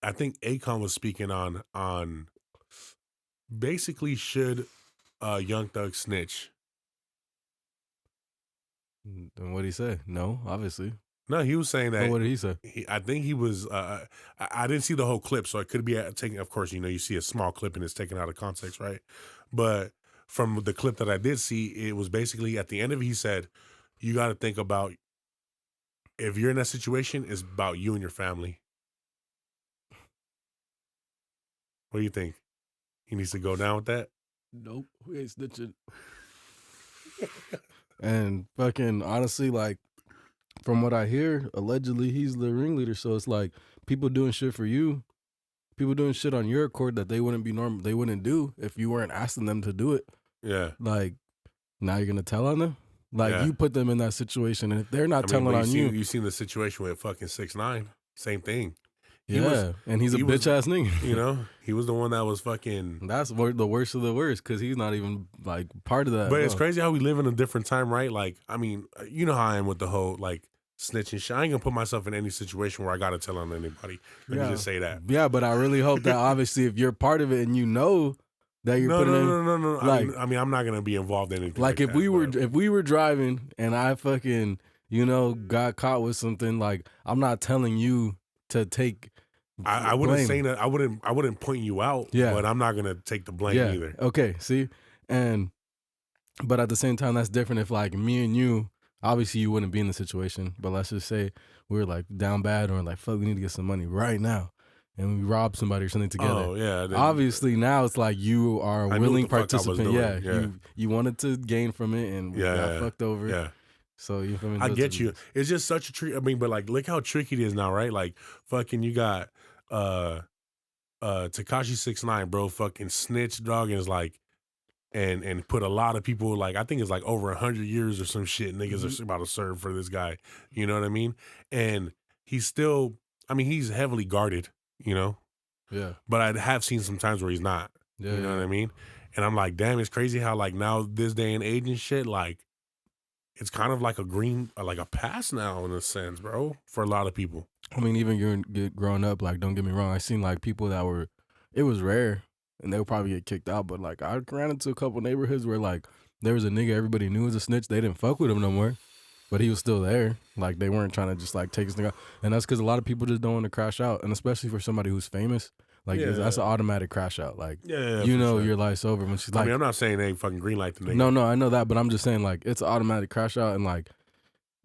I think Akon was speaking on basically should Young Thug snitch. And what'd he say? No, obviously. No, he was saying But that what did he say? I think he was. I didn't see the whole clip, so it could be taken. Of course, you see a small clip and it's taken out of context, right? But from the clip that I did see, it was basically at the end of it. He said, "You got to think about if you're in that situation, it's about you and your family." What do you think? He needs to go down with that. Nope, we ain't snitching. And fucking honestly, like from what I hear, allegedly he's the ringleader. So it's like people doing shit for you, people doing shit on your accord that they wouldn't be normal, they wouldn't do if you weren't asking them to do it. Yeah. Like now you're gonna tell on them. Like Yeah. you put them in that situation, and if they're not telling on you, you seen the situation with fucking 6ix9ine. Same thing. and he's a bitch ass nigga. He was the one that was fucking. That's the worst of the worst because he's not even like part of that. But it's crazy how we live in a different time, right? Like, I mean, you know how I am with the whole like snitching shit. I ain't gonna put myself in any situation where I gotta tell on anybody. Let me just say that. Yeah, but I really hope that obviously if you're part of it and you know that you're putting in. No. Like, I mean, I'm not gonna be involved in anything. Like if that, we were driving and I fucking got caught with something, like I'm not telling you to take. I wouldn't say that. I wouldn't point you out. Yeah. But I'm not gonna take the blame either. Okay. See, but at the same time, that's different. If like me and you, obviously you wouldn't be in the situation. But let's just say we were like down bad or like fuck, we need to get some money right now, and we rob somebody or something together. Oh yeah. Obviously now it's like you are a willing participant. Yeah. You wanted to gain from it and we got fucked over. Yeah. So you feel me? I get you. It's just such a trick. I mean, but like, look how tricky it is now, right? Like, fucking, you got Tekashi 6ix9ine, bro, fucking snitch, dog, and is like, and put a lot of people, like, I think it's like over 100 years or some shit. Niggas are about to serve for this guy. You know what I mean? And he's still, I mean, he's heavily guarded. Yeah. But I have seen some times where he's not. Yeah, you know what I mean? And I'm like, damn, it's crazy how like now this day and age and shit, like. It's kind of like a pass now in a sense, bro, for a lot of people. I mean, even growing up, like, don't get me wrong, I seen like people that it was rare and they would probably get kicked out, but like I ran into a couple neighborhoods where like there was a nigga everybody knew was a snitch, they didn't fuck with him no more, but he was still there. Like they weren't trying to just like take his thing out. And that's because a lot of people just don't want to crash out, and especially for somebody who's famous. Like that's an automatic crash out. Like your life's over when she's like. I mean, I'm not saying they fucking green light the nigga. No, I know that, but I'm just saying like it's an automatic crash out, and like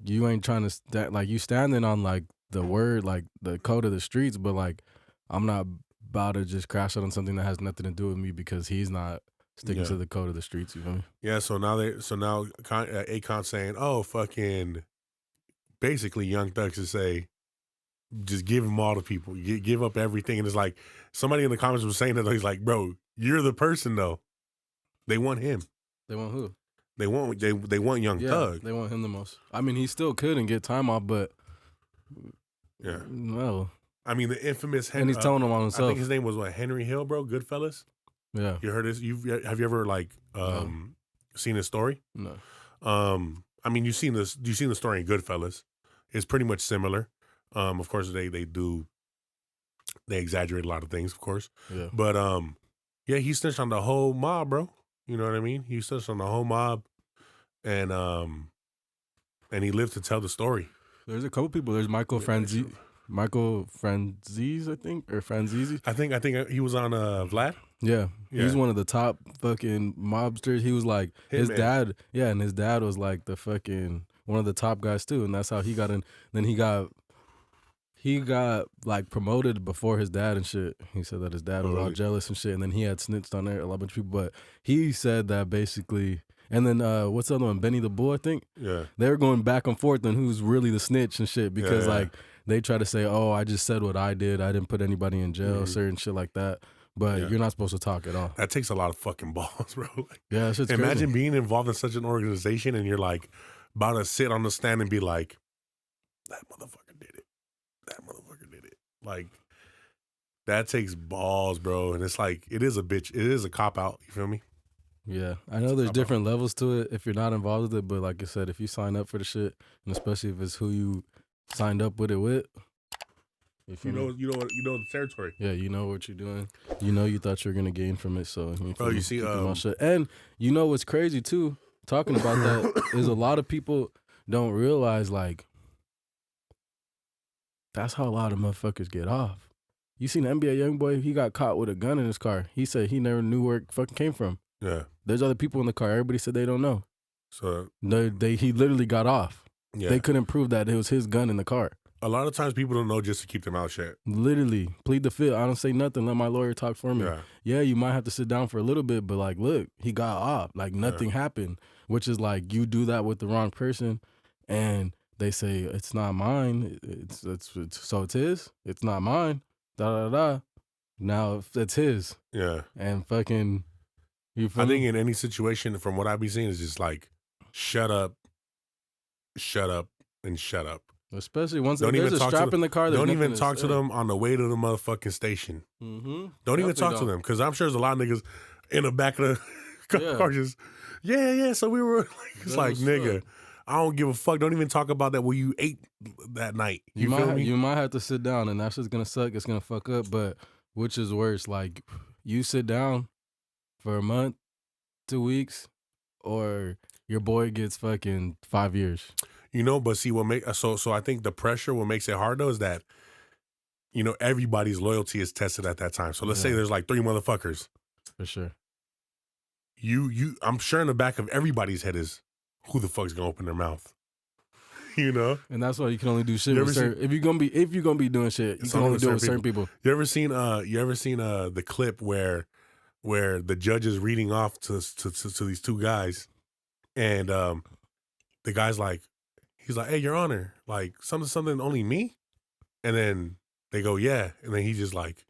you ain't trying to like you standing on like the word, like the code of the streets, but like I'm not about to just crash out on something that has nothing to do with me because he's not sticking to the code of the streets. You feel me? Yeah. So now Akon saying, oh fucking, basically Young Thug to say. Just give him all the people, give up everything. And it's like somebody in the comments was saying that he's like, bro, you're the person though. They want him. They want who? They want Young Thug. They want him the most. I mean, he still could and get time off, but no. I mean, the infamous and he's telling him on himself. I think his name was Henry Hill, bro. Goodfellas. Yeah. You heard this? Have you ever like seen his story? No. I mean, you've seen the story in Goodfellas. It's pretty much similar. Of course, they exaggerate a lot of things, of course. Yeah. But he snitched on the whole mob, bro. You know what I mean? He snitched on the whole mob, and he lived to tell the story. There's a couple people. There's Michael Franzese, I think, or Franzese. I think he was on Vlad. Yeah, he's one of the top fucking mobsters. He was like his dad. Yeah, and his dad was like the fucking one of the top guys too, and that's how he got in. Then he got like promoted before his dad and shit. He said that his dad was all jealous and shit, and then he had snitched on there a bunch of people. But he said that basically, and then what's the other one? Benny the Bull, I think. Yeah, they were going back and forth on who's really the snitch and shit because like they try to say, oh, I just said what I did. I didn't put anybody in jail, certain shit like that. But you're not supposed to talk at all. That takes a lot of fucking balls, bro. Like, yeah, it's imagine being involved in such an organization and you're like about to sit on the stand and be like, that motherfucker did it. That motherfucker did it. Like, that takes balls, bro. And it's like, it is a bitch. It is a cop out. You feel me? Yeah. I know there's different levels to it if you're not involved with it. But like I said, if you sign up for the shit, and especially if it's who you signed up with it with, You feel me? You know the territory. Yeah, you know what you're doing. You know you thought you were gonna gain from it, so Oh, you see, keep your mouth shut. And you know what's crazy too? Talking about that is a lot of people don't realize like that's how a lot of motherfuckers get off. You seen the NBA YoungBoy? He got caught with a gun in his car. He said he never knew where it fucking came from. Yeah. There's other people in the car. Everybody said they don't know. So He literally got off. yeah, They couldn't prove that it was his gun in the car. a lot of times people don't know just to keep their mouth shut. Literally, plead the fifth. I don't say nothing. Let my lawyer talk for me. Yeah, you might have to sit down for a little bit, but like, look, he got off. Like nothing happened, which is like you do that with the wrong person, and they say it's not mine. It's so it's his. It's not mine. Da da da. Now it's his. Yeah, and fucking. You feel I me? think in any situation, from what I've been seeing, is just like shut up, and shut up. Especially once Don't there's even a talk strap to in the car. Don't even talk to them on the way to the motherfucking station. Don't even talk to them because I'm sure there's a lot of niggas in the back of the car just yeah. So we were like, it's like nigga, I don't give a fuck. Don't even talk about that what you ate that night. You feel me? You might have to sit down, and that's just gonna suck. It's gonna fuck up. But which is worse? Like you sit down for a month, 2 weeks, or your boy gets fucking 5 years. You know, but see what make so I think the pressure what makes it hard though is that you know everybody's loyalty is tested at that time. So let's say there's like 3 motherfuckers. For sure. I'm sure in the back of everybody's head is who the fuck's gonna open their mouth. You know? And that's why you can only do shit with certain if you're gonna be doing shit, you can only do it with certain people. You ever seen the clip where the judge is reading off to these 2 guys and the guy's like he's like, "Hey, Your Honor, like something only me?" And then they go, "Yeah." And then he's just like,